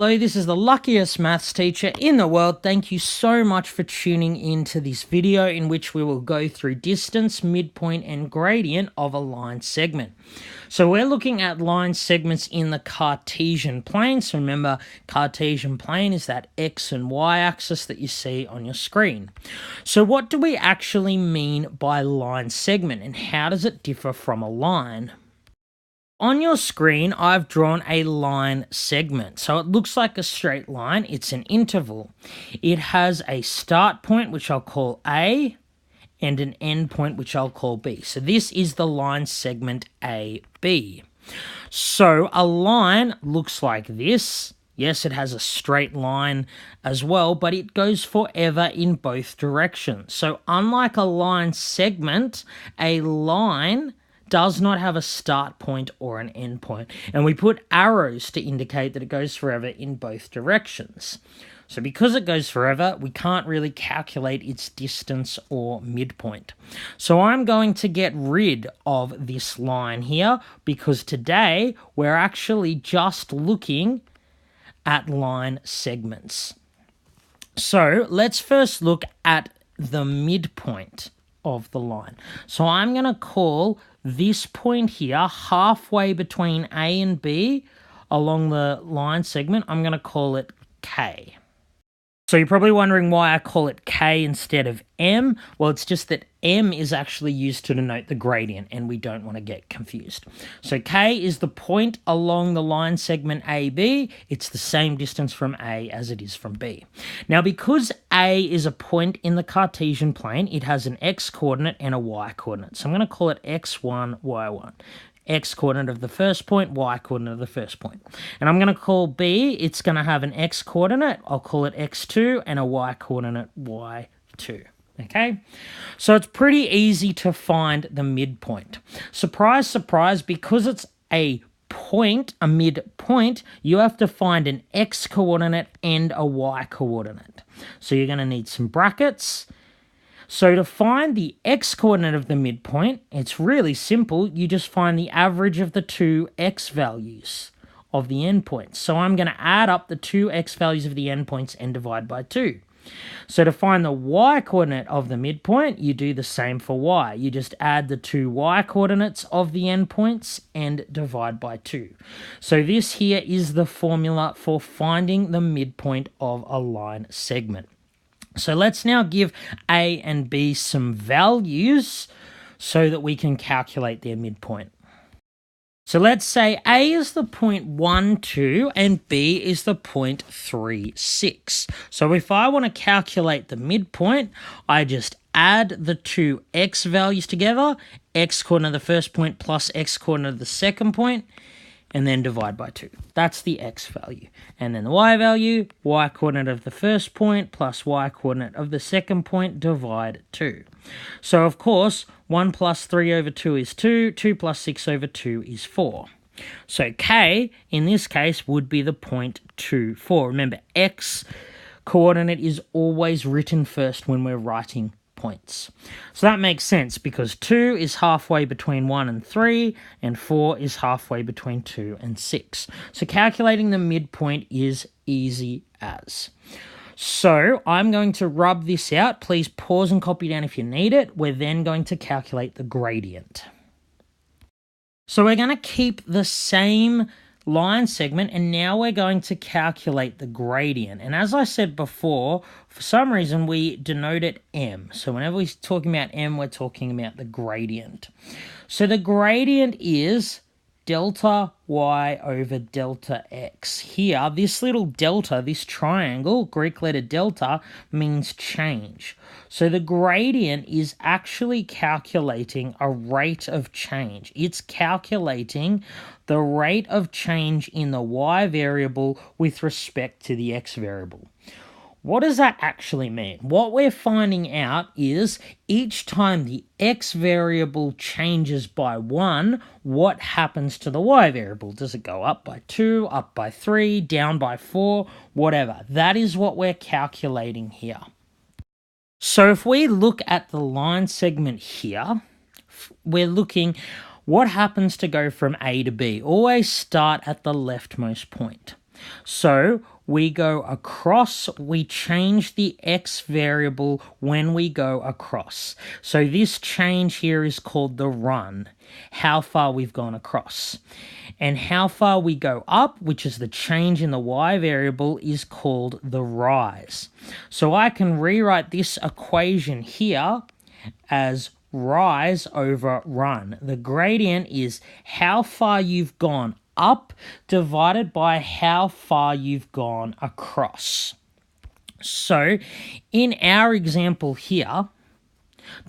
Hello, this is the luckiest maths teacher in the world. Thank you so much for tuning in to this video in which we will go through distance, midpoint, and gradient of a line segment. So we're looking at line segments in the Cartesian plane. So remember, Cartesian plane is that x and y axis that you see on your screen. So what do we actually mean by line segment, and how does it differ from a line? On your screen, I've drawn a line segment. So it looks like a straight line. It's an interval. It has a start point, which I'll call A, and an end point, which I'll call B. So this is the line segment AB. So a line looks like this. Yes, it has a straight line as well, but it goes forever in both directions. So unlike a line segment, a line does not have a start point or an end point, and we put arrows to indicate that it goes forever in both directions. So because it goes forever, we can't really calculate its distance or midpoint. So I'm going to get rid of this line here because today we're actually just looking at line segments. So let's first look at the midpoint of the line. So I'm going to call this point here, halfway between A and B along the line segment, I'm going to call it K. So you're probably wondering why I call it K instead of M. Well, it's just that M is actually used to denote the gradient, and we don't want to get confused. So K is the point along the line segment AB. It's the same distance from A as it is from B. Now, because A is a point in the Cartesian plane, it has an X coordinate and a Y coordinate. So I'm going to call it X1, Y1. X coordinate of the first point, Y coordinate of the first point. And I'm going to call B, it's going to have an X coordinate, I'll call it X2, and a Y coordinate, Y2. Okay? So it's pretty easy to find the midpoint. Surprise, surprise, because it's a point, a midpoint, you have to find an X coordinate and a Y coordinate. So you're going to need some brackets. So to find the x-coordinate of the midpoint, it's really simple. You just find the average of the two x values of the endpoints. So I'm going to add up the two x values of the endpoints and divide by 2. So to find the y-coordinate of the midpoint, you do the same for y. You just add the two y-coordinates of the endpoints and divide by 2. So this here is the formula for finding the midpoint of a line segment. So let's now give A and B some values so that we can calculate their midpoint. So let's say A is the point 1, 2, and B is the point 3, 6. So if I want to calculate the midpoint, I just add the two x values together, x coordinate of the first point plus x coordinate of the second point, and then divide by 2. That's the x value. And then the y value, y coordinate of the first point plus y coordinate of the second point, divide 2. So of course, 1 plus 3 over 2 is 2, 2 plus 6 over 2 is 4. So K, in this case, would be the point 2, 4. Remember, x coordinate is always written first when we're writing points. So that makes sense because 2 is halfway between 1 and 3, and 4 is halfway between 2 and 6. So calculating the midpoint is easy as. So I'm going to rub this out. Please pause and copy down if you need it. We're then going to calculate the gradient. So we're going to keep the same line segment, and now we're going to calculate the gradient. And as I said before, for some reason we denote it m. So whenever we're talking about m, we're talking about the gradient. So the gradient is delta y over delta x. Here, this little delta, this triangle, Greek letter delta, means change. So the gradient is actually calculating a rate of change. It's calculating the rate of change in the y variable with respect to the x variable. What does that actually mean? What we're finding out is each time the x variable changes by 1, what happens to the y variable? Does it go up by 2, up by 3, down by 4, whatever? That is what we're calculating here. So if we look at the line segment here, we're looking what happens to go from A to B. Always start at the leftmost point. So we go across, we change the x variable when we go across. So this change here is called the run, how far we've gone across. And how far we go up, which is the change in the y variable, is called the rise. So I can rewrite this equation here as rise over run. The gradient is how far you've gone up divided by how far you've gone across. So in our example here,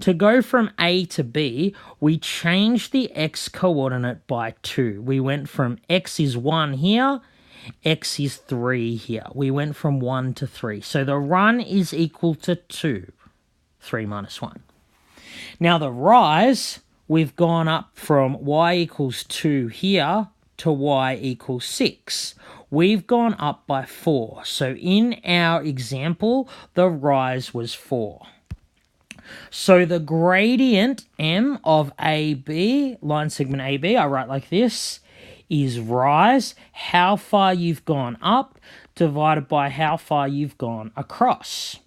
to go from A to B, we changed the x coordinate by 2. We went from x is 1 here, x is 3 here. We went from 1 to 3. So the run is equal to 2, 3 minus 1. Now the rise, we've gone up from y equals 2 here to y equals 6. We've gone up by 4. So in our example, the rise was 4. So the gradient m of AB, line segment AB, I write like this, is rise, how far you've gone up, divided by how far you've gone across.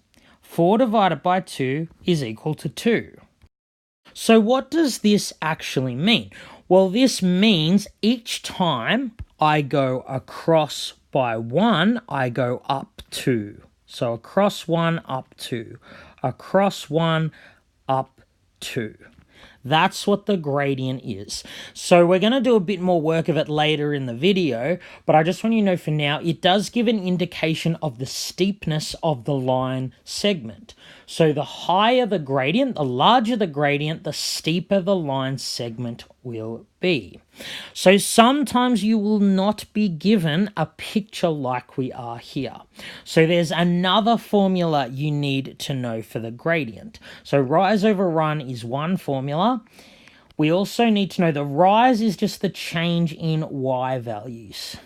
4 divided by 2 is equal to 2. So what does this actually mean? Well, this means each time I go across by 1, I go up 2. So across 1, up 2. Across 1, up 2. That's what the gradient is. So we're going to do a bit more work of it later in the video, but I just want you to know for now, it does give an indication of the steepness of the line segment. So the higher the gradient, the larger the gradient, the steeper the line segment will be. So sometimes you will not be given a picture like we are here. So there's another formula you need to know for the gradient. So rise over run is one formula. We also need to know the rise is just the change in y values.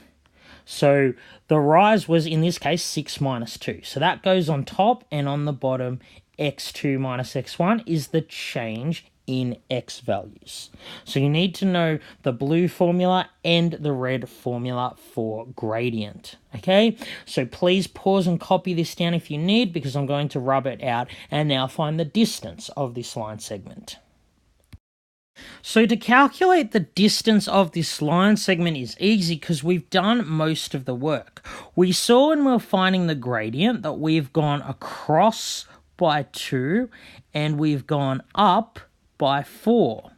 So the rise was, in this case, 6 minus 2. So that goes on top, and on the bottom, x2 minus x1 is the change in x values. So you need to know the blue formula and the red formula for gradient. Okay, so please pause and copy this down if you need, because I'm going to rub it out and now find the distance of this line segment. So to calculate the distance of this line segment is easy because we've done most of the work. We saw when we were finding the gradient that we've gone across by 2 and we've gone up by 4.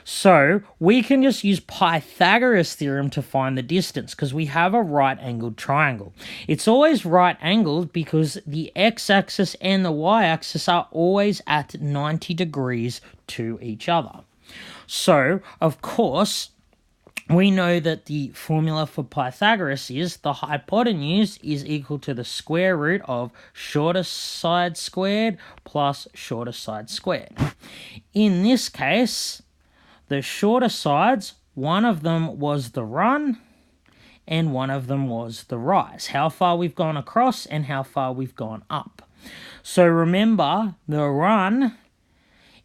So we can just use Pythagoras Theorem to find the distance because we have a right-angled triangle. It's always right-angled because the x-axis and the y-axis are always at 90 degrees to each other. So, of course, we know that the formula for Pythagoras is the hypotenuse is equal to the square root of shortest side squared plus shortest side squared. In this case, the shorter sides, one of them was the run and one of them was the rise. How far we've gone across and how far we've gone up. So remember, the run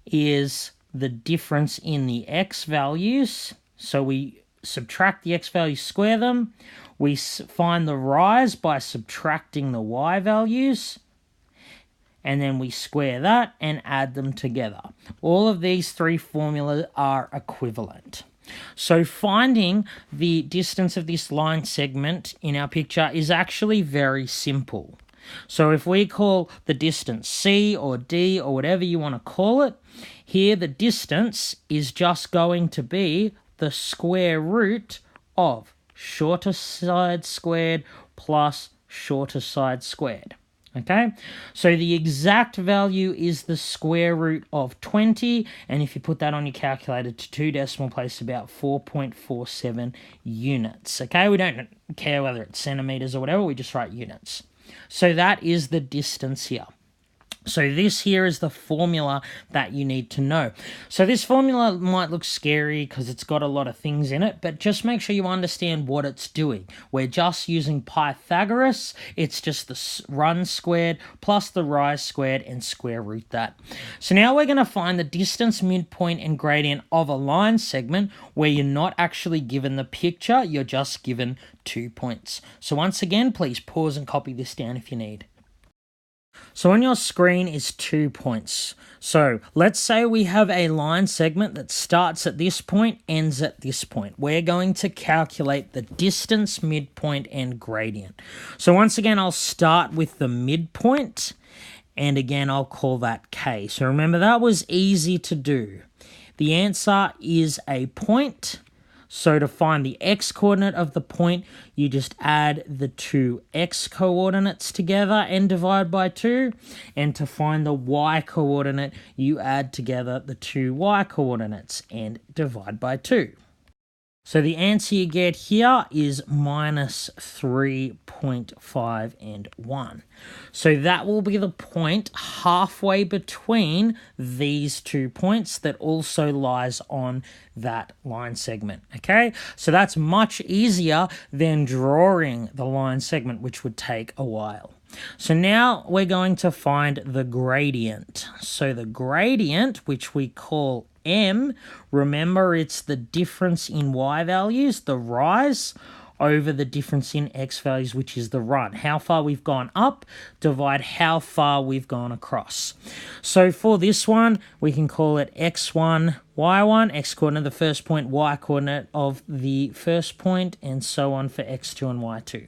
is the difference in the x values. So we subtract the x values, square them. We find the rise by subtracting the y values. And then we square that and add them together. All of these three formulas are equivalent. So finding the distance of this line segment in our picture is actually very simple. So if we call the distance C or D or whatever you want to call it, here the distance is just going to be the square root of shorter side squared plus shorter side squared. Okay, so the exact value is the square root of 20, and if you put that on your calculator to 2 decimal places, about 4.47 units. Okay, we don't care whether it's centimeters or whatever, we just write units. So that is the distance here. So this here is the formula that you need to know. So this formula might look scary because it's got a lot of things in it, but just make sure you understand what it's doing. We're just using Pythagoras. It's just the run squared plus the rise squared and square root that. So now we're going to find the distance, midpoint, and gradient of a line segment where you're not actually given the picture, you're just given 2 points. So once again, please pause and copy this down if you need. So on your screen is 2 points. So let's say we have a line segment that starts at this point, ends at this point. We're going to calculate the distance, midpoint, and gradient. So once again, I'll start with the midpoint, and again, I'll call that K. So remember, that was easy to do. The answer is a point. So to find the x-coordinate of the point, you just add the two x-coordinates together and divide by 2. And to find the y-coordinate, you add together the two y-coordinates and divide by 2. So the answer you get here is minus 3.5 and 1. So that will be the point halfway between these 2 points that also lies on that line segment, okay? So that's much easier than drawing the line segment, which would take a while. So now we're going to find the gradient. So the gradient, which we call M, remember it's the difference in y values, the rise, over the difference in x values, which is the run. How far we've gone up, divide how far we've gone across. So for this one, we can call it x1, y1, x coordinate of the first point, y coordinate of the first point, and so on for x2 and y2.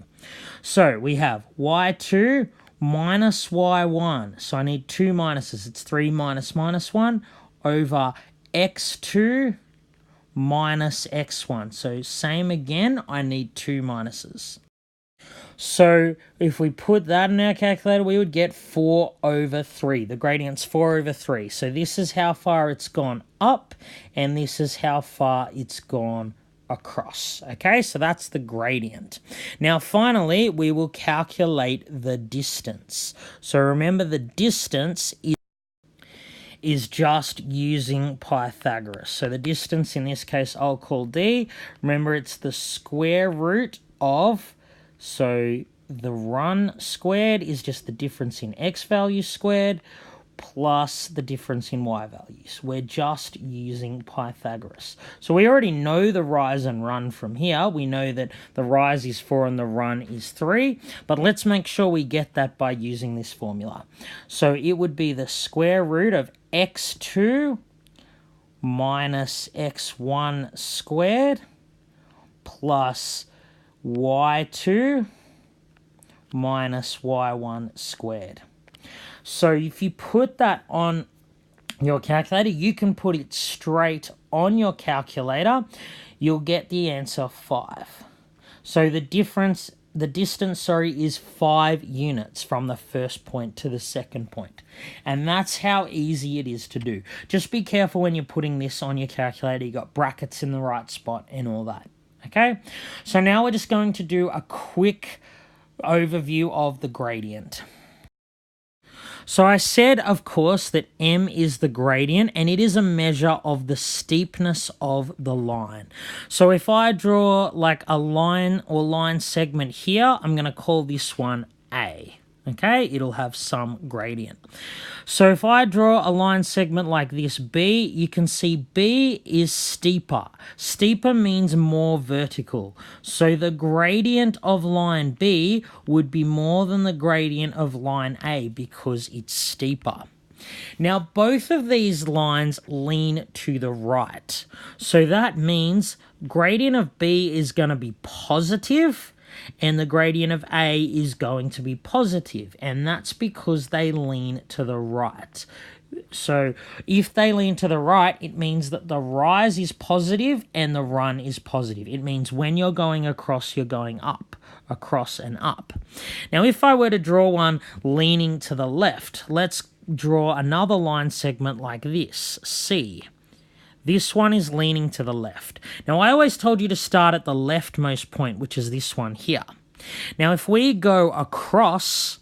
So we have y2 minus y1. So I need two minuses. It's 3 minus minus 1 over x2 minus x1. So same again, I need two minuses. So if we put that in our calculator, we would get 4 over 3. The gradient's 4 over 3. So this is how far it's gone up, and this is how far it's gone across. Okay, so that's the gradient. Now finally, we will calculate the distance. So remember, the distance is just using Pythagoras. So the distance in this case I'll call d. Remember, it's the square root of, so the run squared is just the difference in x values squared plus the difference in y values. We're just using Pythagoras. So we already know the rise and run from here. We know that the rise is 4 and the run is 3, but let's make sure we get that by using this formula. So it would be the square root of x2 minus x1 squared plus y2 minus y1 squared. So if you put that on your calculator, you can put it straight on your calculator. You'll get the answer 5. So the distance, is 5 units from the first point to the second point. And that's how easy it is to do. Just be careful when you're putting this on your calculator. You got brackets in the right spot and all that. Okay? So now we're just going to do a quick overview of the gradient. So I said, of course, that m is the gradient, and it is a measure of the steepness of the line. So if I draw like a line or line segment here, I'm going to call this one A. Okay, it'll have some gradient. So if I draw a line segment like this B, you can see B is steeper. Steeper means more vertical. So the gradient of line B would be more than the gradient of line A because it's steeper. Now, both of these lines lean to the right. So that means gradient of B is going to be positive, and the gradient of A is going to be positive, and that's because they lean to the right. So if they lean to the right, it means that the rise is positive and the run is positive. It means when you're going across, you're going up, across and up. Now, if I were to draw one leaning to the left, let's draw another line segment like this, C. This one is leaning to the left. Now, I always told you to start at the leftmost point, which is this one here. Now, if we go across,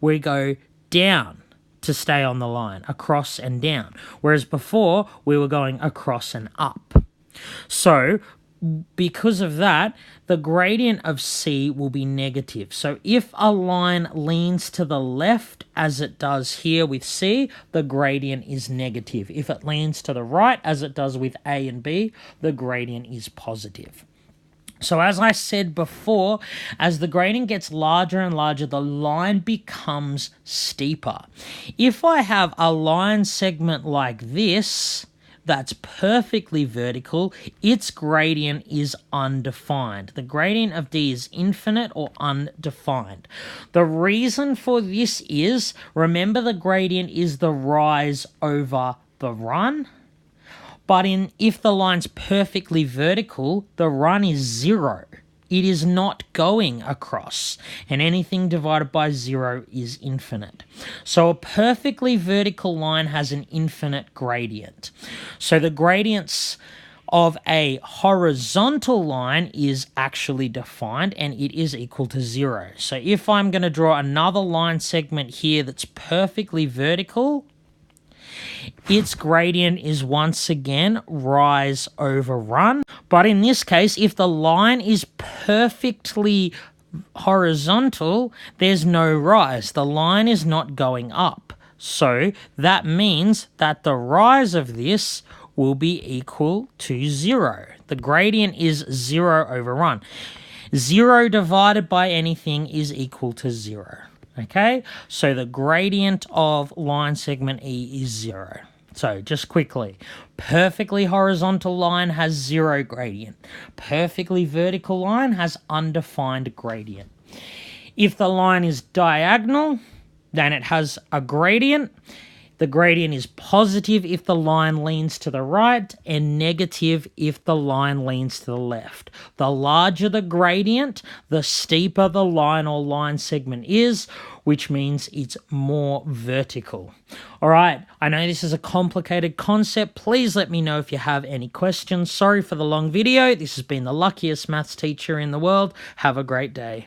we go down to stay on the line, across and down. Whereas before, we were going across and up. So, because of that, the gradient of C will be negative. So if a line leans to the left, as it does here with C, the gradient is negative. If it leans to the right, as it does with A and B, the gradient is positive. So as I said before, as the gradient gets larger and larger, the line becomes steeper. If I have a line segment like this, that's perfectly vertical, its gradient is undefined. The gradient of D is infinite or undefined. The reason for this is, remember the gradient is the rise over the run, but if the line's perfectly vertical, the run is 0. It is not going across, and anything divided by 0 is infinite. So a perfectly vertical line has an infinite gradient. So the gradients of a horizontal line is actually defined, and it is equal to 0. So if I'm going to draw another line segment here that's perfectly vertical, its gradient is once again rise over run. But in this case, if the line is perfectly horizontal, there's no rise. The line is not going up. So that means that the rise of this will be equal to 0. The gradient is 0 over run. 0 divided by anything is equal to 0. Okay, so the gradient of line segment E is 0. So just quickly, perfectly horizontal line has 0 gradient. Perfectly vertical line has undefined gradient. If the line is diagonal, then it has a gradient. The gradient is positive if the line leans to the right and negative if the line leans to the left. The larger the gradient, the steeper the line or line segment is, which means it's more vertical. All right, I know this is a complicated concept. Please let me know if you have any questions. Sorry for the long video. This has been the luckiest maths teacher in the world. Have a great day.